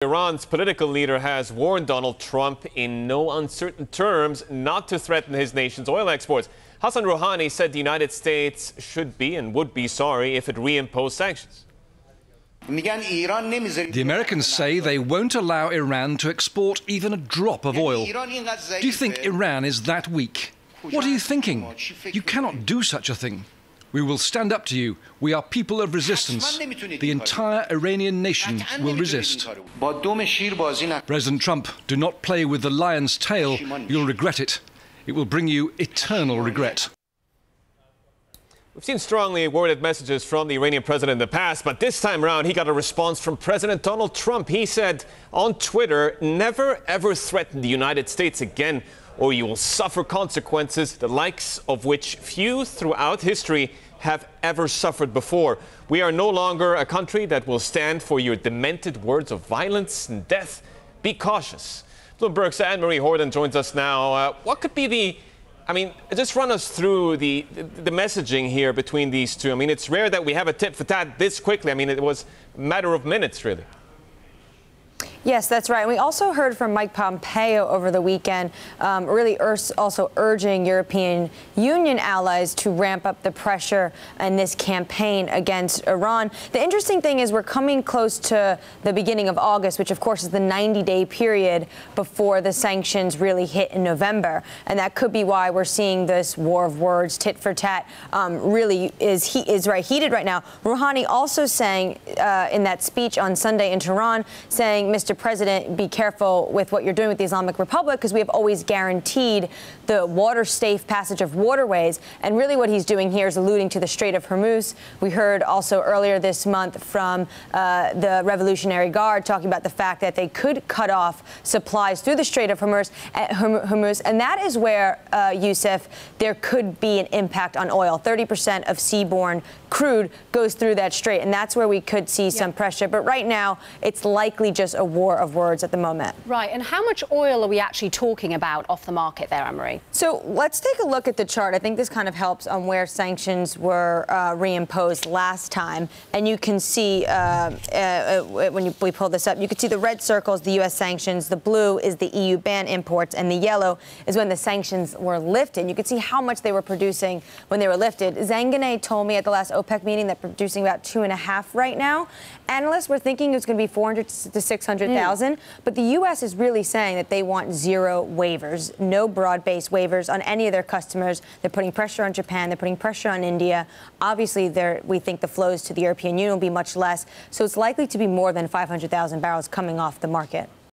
Iran's political leader has warned Donald Trump in no uncertain terms not to threaten his nation's oil exports. Hassan Rouhani said the United States should be and would be sorry if it reimposed sanctions. The Americans say they won't allow Iran to export even a drop of oil. Do you think Iran is that weak? What are you thinking? You cannot do such a thing. We will stand up to you. We are people of resistance. The entire Iranian nation will resist. President Trump, do not play with the lion's tail. You'll regret it. It will bring you eternal regret. We've seen strongly worded messages from the Iranian president in the past, but this time around he got a response from President Donald Trump. He said on Twitter, "Never ever threaten the United States again, or you will suffer consequences, the likes of which few throughout history have ever suffered before. We are no longer a country that will stand for your demented words of violence and death. Be cautious." Bloomberg's Annmarie Hordern joins us now. What could be just run us through the messaging here between these two. I mean, it's rare that we have a tit for tat this quickly. I mean, it was a matter of minutes, really. Yes, that's right. We also heard from Mike Pompeo over the weekend, also urging European Union allies to ramp up the pressure in this campaign against Iran. The interesting thing is we're coming close to the beginning of August, which, of course, is the 90-day period before the sanctions really hit in November. And that could be why we're seeing this war of words, tit for tat, really is heated right now. Rouhani also saying in that speech on Sunday in Tehran, saying, Mr. President, be careful with what you're doing with the Islamic Republic, because we have always guaranteed the water-safe passage of waterways. And really what he's doing here is alluding to the Strait of Hormuz. We heard also earlier this month from the Revolutionary Guard talking about the fact that they could cut off supplies through the Strait of Hormuz. And that is where, Yusuf, there could be an impact on oil. 30% of seaborne crude goes through that strait, and that's where we could see some pressure. But right now, it's likely just a war of words at the moment. Right. And how much oil are we actually talking about off the market there, Annmarie? So let's take a look at the chart. I think this kind of helps on where sanctions were reimposed last time. And you can see when we pull this up, you can see the red circles, the U.S. sanctions, the blue is the EU ban imports, and the yellow is when the sanctions were lifted. You can see how much they were producing when they were lifted. Zanganeh told me at the last OPEC meeting that producing about 2.5 right now. Analysts were thinking it was going to be 400 to 600,000, but the U.S. is really saying that they want zero waivers, no broad-based waivers on any of their customers. They're putting pressure on Japan. They're putting pressure on India. Obviously, we think the flows to the European Union will be much less, so it's likely to be more than 500,000 barrels coming off the market.